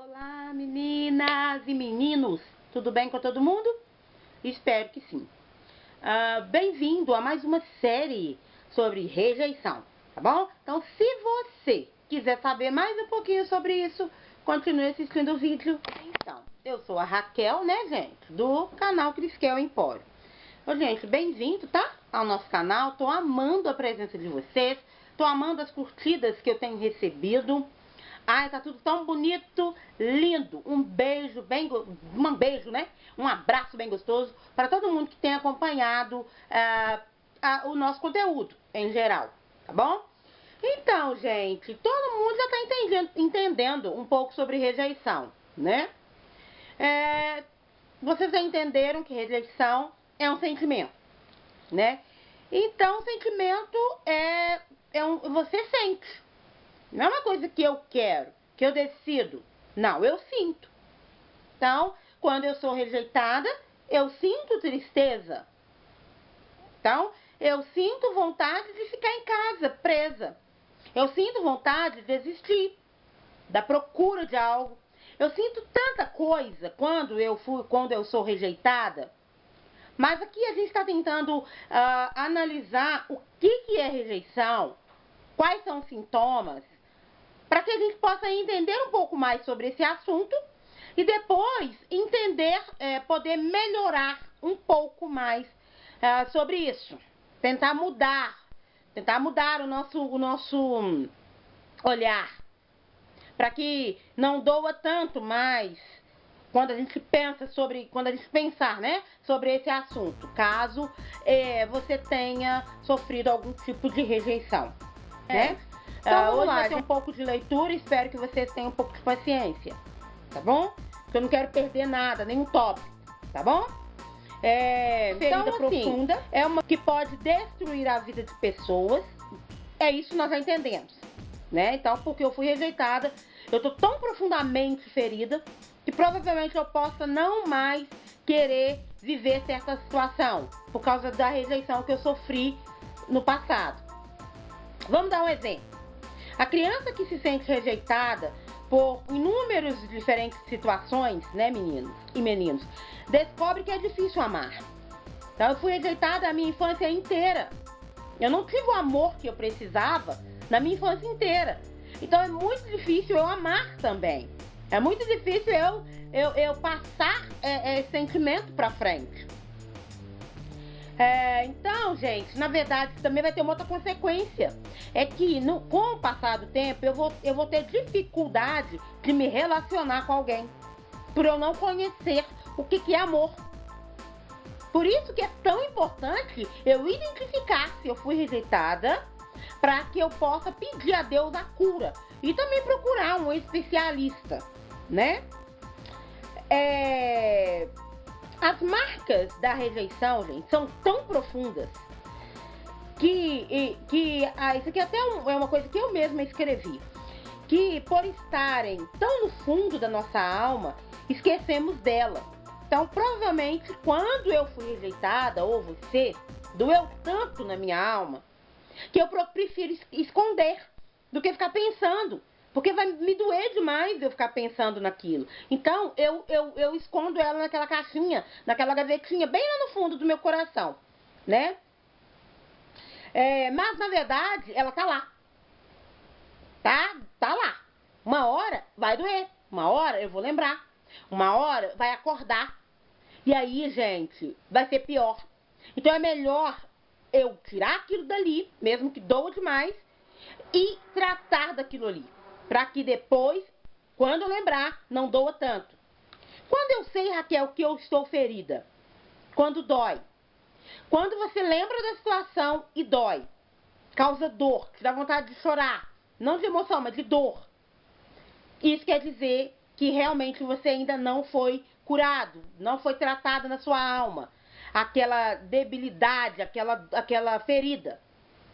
Olá, meninas e meninos, tudo bem com todo mundo? Espero que sim. Bem-vindo a mais uma série sobre rejeição, tá bom? Então, se você quiser saber mais um pouquinho sobre isso, continue assistindo o vídeo. Então, eu sou a Raquel, né, gente, do canal Crisquel Empório. Ô, gente, bem-vindo, tá? Ao nosso canal. Tô amando a presença de vocês, tô amando as curtidas que eu tenho recebido. Ai, tá tudo tão bonito, lindo. Um beijo né? Um abraço bem gostoso para todo mundo que tem acompanhado o nosso conteúdo em geral, tá bom? Então, gente, todo mundo já tá entendendo um pouco sobre rejeição, né? Vocês já entenderam que rejeição é um sentimento, né? Então, sentimento você sente. Não é uma coisa que eu quero, que eu decido. Não, eu sinto. Então, quando eu sou rejeitada, eu sinto tristeza. Então, eu sinto vontade de ficar em casa, presa. Eu sinto vontade de desistir da procura de algo. Eu sinto tanta coisa quando eu sou rejeitada. Mas aqui a gente está tentando analisar o que é rejeição, quais são os sintomas, para que a gente possa entender um pouco mais sobre esse assunto e depois entender, poder melhorar um pouco mais sobre isso. Tentar mudar o nosso olhar, para que não doa tanto mais quando a gente pensar, né, sobre esse assunto, caso você tenha sofrido algum tipo de rejeição, né? Então, hoje vai ter um pouco de leitura, espero que vocês tenham um pouco de paciência, tá bom? Porque eu não quero perder nada, nenhum tópico, tá bom? Ferida profunda é uma que pode destruir a vida de pessoas, é isso nós já entendemos, né? Então, porque eu fui rejeitada, eu tô tão profundamente ferida que provavelmente eu possa não mais querer viver certa situação por causa da rejeição que eu sofri no passado. Vamos dar um exemplo. A criança que se sente rejeitada por inúmeras diferentes situações, né, meninos e meninos, descobre que é difícil amar. Então, eu fui rejeitada a minha infância inteira. Eu não tive o amor que eu precisava na minha infância inteira. Então, é muito difícil eu amar também. É muito difícil eu passar esse sentimento pra frente. Então, gente, na verdade, também vai ter uma outra consequência. É que, com o passar do tempo, eu vou ter dificuldade de me relacionar com alguém. Por eu não conhecer o que é amor. Por isso que é tão importante eu identificar se eu fui rejeitada, para que eu possa pedir a Deus a cura. E também procurar um especialista, né? As marcas da rejeição, gente, são tão profundas que isso aqui até é uma coisa que eu mesma escrevi, que por estarem tão no fundo da nossa alma, esquecemos dela. Então, provavelmente, quando eu fui rejeitada, ou você, doeu tanto na minha alma, que eu prefiro esconder do que ficar pensando. Porque vai me doer demais eu ficar pensando naquilo. Então, eu escondo ela naquela caixinha, naquela gavetinha, bem lá no fundo do meu coração, né? Mas, na verdade, ela tá lá. Tá lá. Uma hora vai doer. Uma hora eu vou lembrar. Uma hora vai acordar. E aí, gente, vai ser pior. Então, é melhor eu tirar aquilo dali, mesmo que doa demais, e tratar daquilo ali. Para que depois, quando eu lembrar, não doa tanto. Quando eu sei, Raquel, que eu estou ferida? Quando dói. Quando você lembra da situação e dói. Causa dor, te dá vontade de chorar. Não de emoção, mas de dor. Isso quer dizer que realmente você ainda não foi curado, não foi tratado na sua alma. Aquela debilidade, aquela ferida.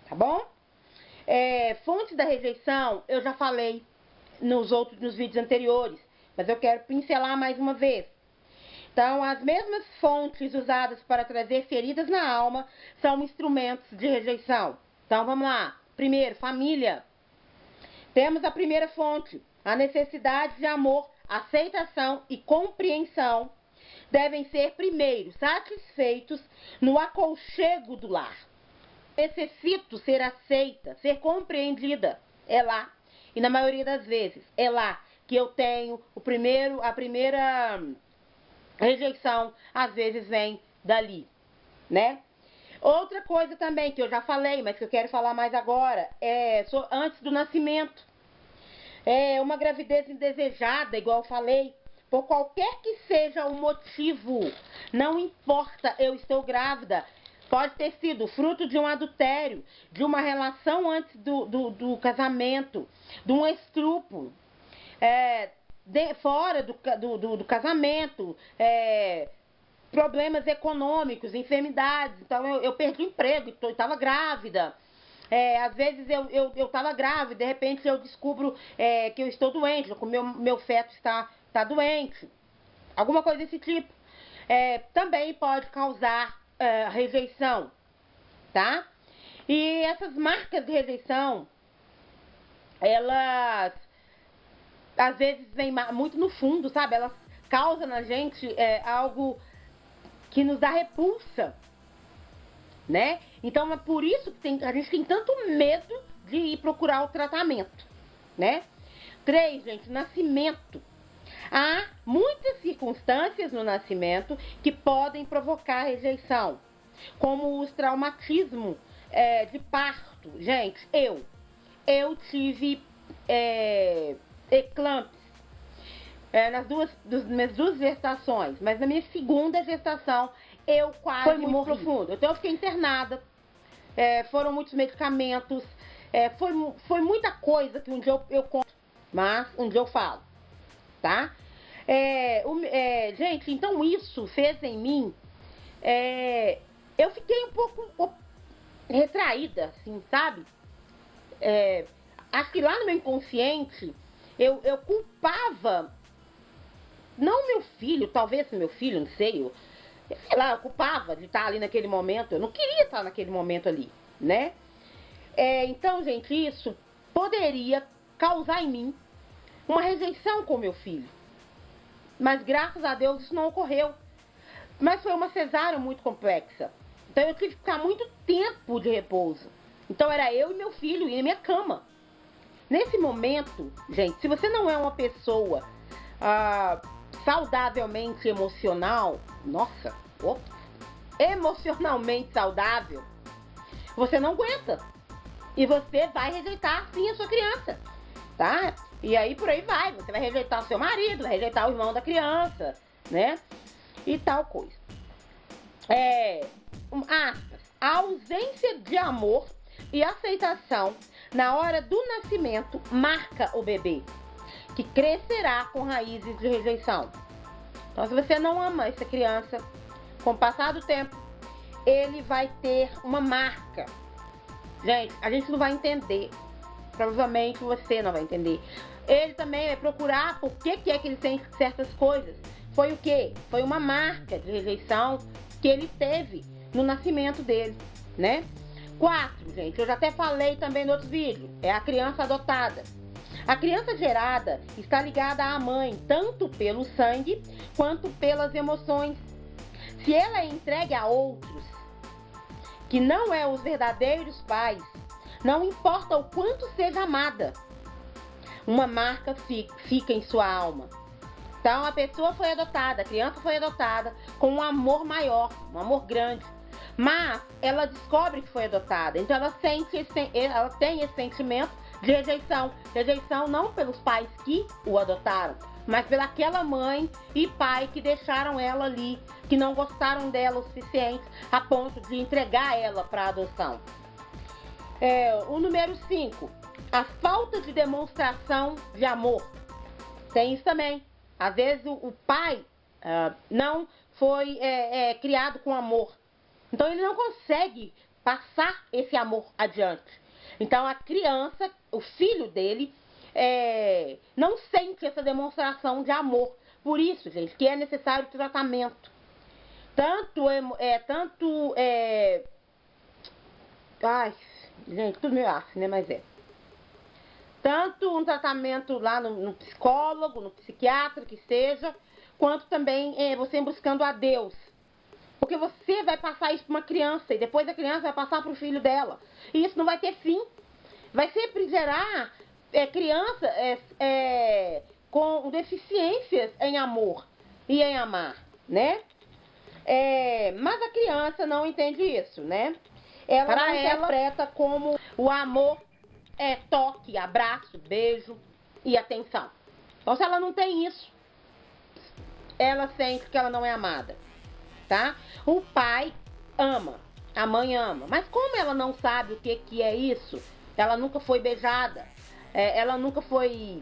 Tá bom? Fontes da rejeição, eu já falei nos vídeos anteriores, mas eu quero pincelar mais uma vez. Então, as mesmas fontes usadas para trazer feridas na alma são instrumentos de rejeição. Então, vamos lá. Primeiro, família. Temos a primeira fonte, a necessidade de amor, aceitação e compreensão devem ser primeiro satisfeitos no aconchego do lar. Necessito ser aceita, ser compreendida. É lá. E na maioria das vezes, é lá que eu tenho a primeira rejeição, às vezes vem dali, né? Outra coisa também, que eu já falei, mas que eu quero falar mais agora, antes do nascimento. Uma gravidez indesejada, igual eu falei, por qualquer que seja o motivo, não importa, eu estou grávida. Pode ter sido fruto de um adultério, de uma relação antes do casamento, de um estupro, fora do casamento, problemas econômicos, enfermidades. Então eu perdi o emprego, estava grávida. Às vezes eu estava grávida, de repente eu descubro que eu estou doente, que o meu feto está doente. Alguma coisa desse tipo. Também pode causar rejeição, tá? E essas marcas de rejeição, elas às vezes vêm muito no fundo, sabe? Elas causam na gente algo que nos dá repulsa, né? Então é por isso que a gente tem tanto medo de ir procurar o tratamento, né? 3, gente, nascimento. Há muitas circunstâncias no nascimento que podem provocar rejeição, como os traumatismos de parto. Gente, eu tive eclampsia nas minhas duas gestações, mas na minha segunda gestação eu quase morri. Foi muito profundo. Então eu fiquei internada, foram muitos medicamentos, foi muita coisa que um dia eu conto, mas um dia eu falo, tá? Gente, então isso fez em mim, eu fiquei um pouco retraída, assim, sabe? Acho que lá no meu inconsciente eu culpava, não meu filho, talvez meu filho, não sei lá, eu culpava de estar ali naquele momento. Eu não queria estar naquele momento ali, né? Então, gente, isso poderia causar em mim uma rejeição com meu filho. Mas graças a Deus isso não ocorreu. Mas foi uma cesárea muito complexa. Então eu tive que ficar muito tempo de repouso. Então era eu e meu filho e na minha cama. Nesse momento, gente, se você não é uma pessoa saudavelmente emocional, emocionalmente saudável, você não aguenta. E você vai rejeitar sim a sua criança, tá? E aí por aí vai, você vai rejeitar o seu marido, vai rejeitar o irmão da criança, né? E tal coisa. A ausência de amor e aceitação na hora do nascimento marca o bebê, que crescerá com raízes de rejeição. Então, se você não ama essa criança, com o passar do tempo, ele vai ter uma marca. Gente, a gente não vai entender. Provavelmente você não vai entender. Ele também vai procurar por que é que ele sente certas coisas. Foi o quê? Foi uma marca de rejeição que ele teve no nascimento dele, né? 4, gente, eu já até falei também no outro vídeo, é a criança adotada. A criança gerada está ligada à mãe, tanto pelo sangue quanto pelas emoções. Se ela é entregue a outros, que não é os verdadeiros pais, não importa o quanto seja amada, uma marca fica em sua alma. Então a pessoa foi adotada, a criança foi adotada com um amor maior, um amor grande. Mas ela descobre que foi adotada, então ela tem esse sentimento de rejeição. Rejeição não pelos pais que o adotaram, mas pelaquela mãe e pai que deixaram ela ali, que não gostaram dela o suficiente a ponto de entregar ela para adoção. O número 5, a falta de demonstração de amor. Tem isso também. Às vezes o pai não foi criado com amor. Então ele não consegue passar esse amor adiante. Então a criança, o filho dele, não sente essa demonstração de amor. Por isso, gente, que é necessário tratamento. Ai, gente, tudo meio assim, né? Mas Tanto um tratamento lá no psicólogo, no psiquiatra, que seja, quanto também você buscando a Deus. Porque você vai passar isso para uma criança e depois a criança vai passar para o filho dela. E isso não vai ter fim. Vai sempre gerar criança com deficiências em amor e em amar, né? Mas a criança não entende isso, né? Ela não interpreta como o amor toque, abraço, beijo e atenção. Então, se ela não tem isso, ela sente que ela não é amada, tá? O pai ama, a mãe ama, mas como ela não sabe o que é isso, ela nunca foi beijada, ela nunca foi,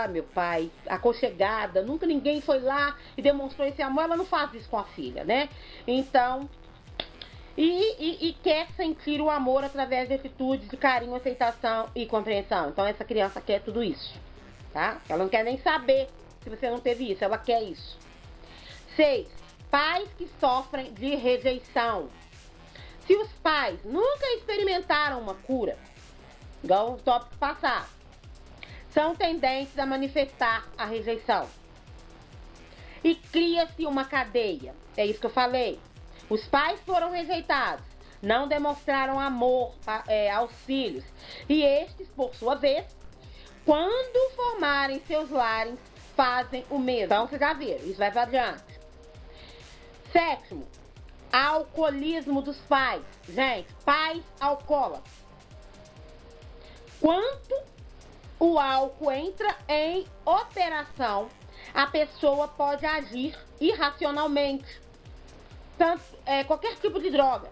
meu pai, aconchegada, nunca ninguém foi lá e demonstrou esse amor, ela não faz isso com a filha, né? Então, e quer sentir o amor através de atitudes de carinho, aceitação e compreensão. Então essa criança quer tudo isso, tá? Ela não quer nem saber se você não teve isso, ela quer isso. 6. Pais que sofrem de rejeição. Se os pais nunca experimentaram uma cura, igual o tópico passado, são tendentes a manifestar a rejeição. E cria-se uma cadeia. É isso que eu falei. Os pais foram rejeitados, não demonstraram amor aos filhos. E estes, por sua vez, quando formarem seus lares, fazem o mesmo. Então, vocês já viram, isso vai para adiante. 7. Alcoolismo dos pais. Gente, pais alcoólatras. Quando o álcool entra em operação, a pessoa pode agir irracionalmente. Tanto, qualquer tipo de droga.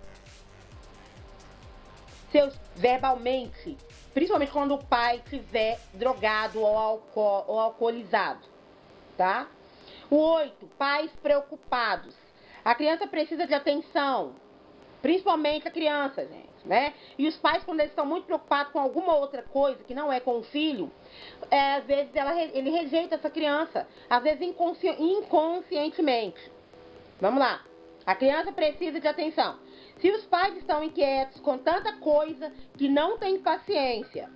Verbalmente, principalmente quando o pai estiver drogado ou alcoolizado, tá? O 8, pais preocupados. A criança precisa de atenção, principalmente a criança, gente, né? E os pais, quando eles estão muito preocupados com alguma outra coisa que não é com o filho, às vezes ele rejeita essa criança, às vezes inconscientemente. Vamos lá. A criança precisa de atenção. Se os pais estão inquietos com tanta coisa que não tem paciência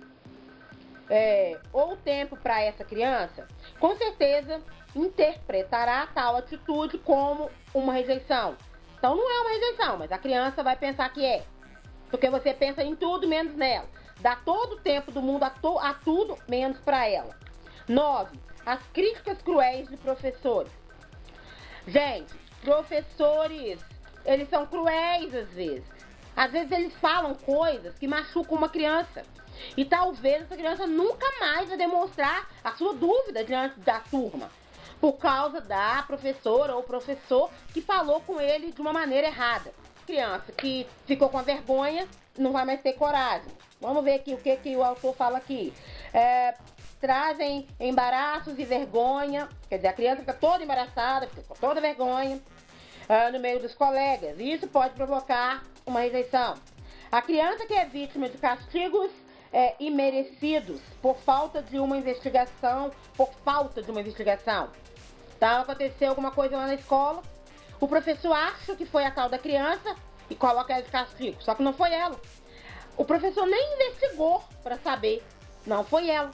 ou tempo para essa criança, com certeza interpretará tal atitude como uma rejeição. Então não é uma rejeição, mas a criança vai pensar que é. Porque você pensa em tudo menos nela. Dá todo o tempo do mundo a tudo menos para ela. 9. As críticas cruéis de professores. Gente, professores, eles são cruéis às vezes. Às vezes eles falam coisas que machucam uma criança. E talvez essa criança nunca mais vai demonstrar a sua dúvida diante da turma. Por causa da professora ou professor que falou com ele de uma maneira errada. Criança que ficou com a vergonha não vai mais ter coragem. Vamos ver aqui o que o autor fala aqui. Trazem embaraços e vergonha. Quer dizer, a criança fica toda embaraçada, fica com toda vergonha no meio dos colegas. E isso pode provocar uma rejeição. A criança que é vítima de castigos imerecidos por falta de uma investigação, Então, aconteceu alguma coisa lá na escola, o professor acha que foi a tal da criança e coloca ela de castigo, só que não foi ela. O professor nem investigou para saber, não foi ela.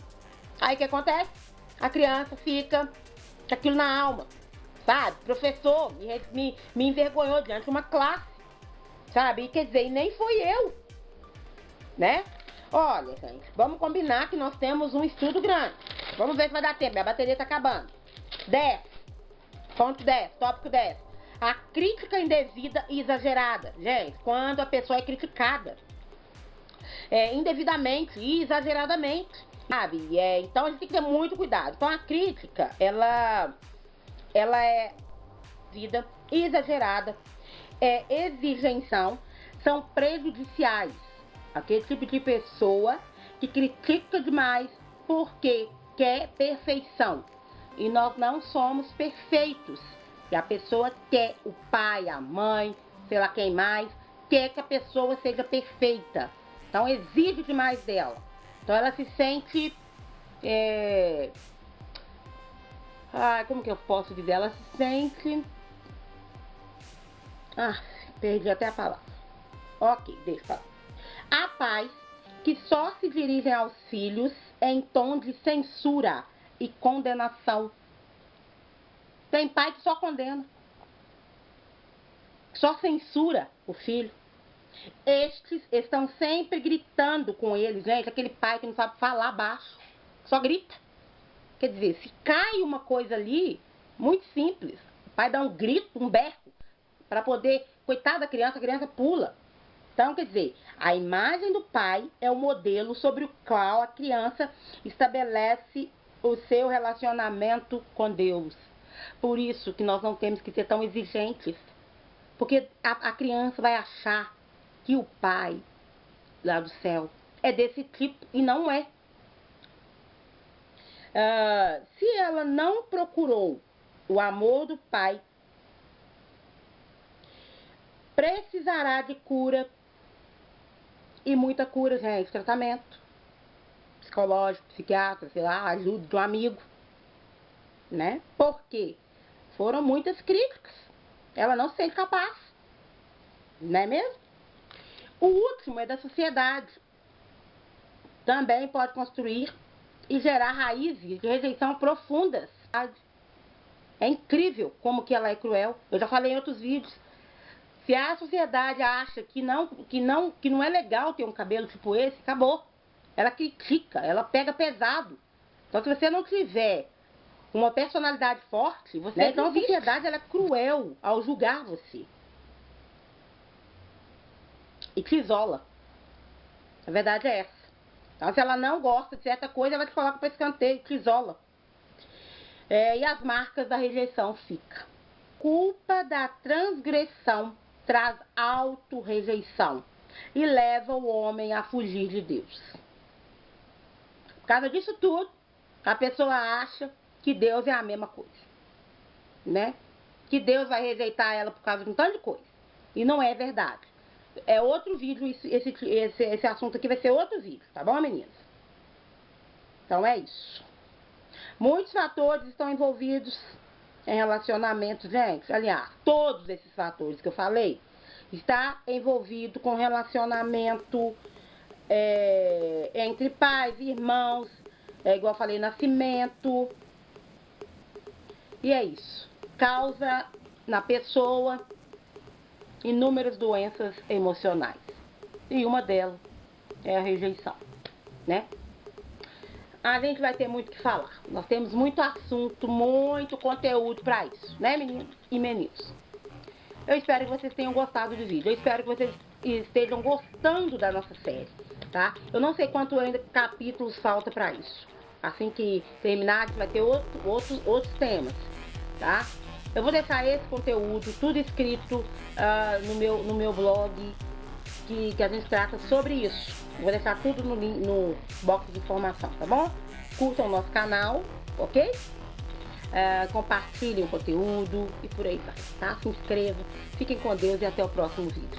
Aí o que acontece? A criança fica com aquilo na alma, sabe? O professor me envergonhou diante de uma classe, sabe? E quer dizer, nem foi eu, né? Olha, gente, vamos combinar que nós temos um estudo grande. Vamos ver se vai dar tempo, minha bateria tá acabando. 10. Ponto 10, tópico 10. A crítica indevida e exagerada. Gente, quando a pessoa é criticada indevidamente e exageradamente, sabe? Então a gente tem que ter muito cuidado. Então a crítica, ela é vida exagerada, exigencial, são prejudiciais. Aquele tipo de pessoa que critica demais porque quer perfeição. E nós não somos perfeitos. E a pessoa quer, o pai, a mãe, sei lá quem mais, quer que a pessoa seja perfeita. Então exige demais dela. Então ela se sente... como que eu posso dizer? Ela se sente... perdi até a palavra. Ok, deixa eu falar. Há pais que só se dirigem aos filhos em tom de censura e condenação. Tem pai que só condena, só censura o filho. Estes estão sempre gritando com eles, gente, aquele pai que não sabe falar baixo, só grita. Quer dizer, se cai uma coisa ali, muito simples, o pai dá um grito, um berro, para poder, coitada da criança, a criança pula. Então, quer dizer, a imagem do pai é o modelo sobre o qual a criança estabelece o seu relacionamento com Deus. Por isso que nós não temos que ser tão exigentes, porque a criança vai achar que o pai lá do céu é desse tipo e não é. Se ela não procurou o amor do pai, precisará de cura, e muita cura, gente, tratamento psicológico, psiquiatra, sei lá, ajuda de um amigo, né? Porque foram muitas críticas, ela não se sente capaz, não é mesmo? O último é da sociedade, também pode construir e gerar raízes de rejeição profundas. É incrível como que ela é cruel. Eu já falei em outros vídeos. Se a sociedade acha que não é legal ter um cabelo tipo esse, acabou. Ela critica, ela pega pesado. Então, se você não tiver uma personalidade forte, você, então a sociedade ela é cruel ao julgar você. E te isola. A verdade é essa. Então, se ela não gosta de certa coisa, ela te coloca para escanteio, te isola. E as marcas da rejeição ficam. Culpa da transgressão traz auto-rejeição e leva o homem a fugir de Deus. Por causa disso tudo, a pessoa acha que Deus é a mesma coisa, né? Que Deus vai rejeitar ela por causa de um tanto de coisa. E não é verdade. É outro vídeo, esse assunto aqui vai ser outro vídeo, tá bom, meninas? Então é isso. Muitos fatores estão envolvidos em relacionamentos, gente. Aliás, todos esses fatores que eu falei está envolvido com relacionamento entre pais, irmãos, igual eu falei, nascimento. E é isso. Causa na pessoa inúmeras doenças emocionais. E uma delas é a rejeição, né? A gente vai ter muito o que falar. Nós temos muito assunto, muito conteúdo para isso, né, meninos e meninos? Eu espero que vocês tenham gostado do vídeo. Eu espero que vocês estejam gostando da nossa série, tá? Eu não sei quanto ainda capítulos falta para isso. Assim que terminar, vai ter outros temas, tá? Eu vou deixar esse conteúdo tudo escrito no meu blog, que a gente trata sobre isso. Vou deixar tudo no box de informação, tá bom? Curtam o nosso canal, ok? Compartilhem o conteúdo e por aí vai, tá? Se inscrevam, fiquem com Deus e até o próximo vídeo.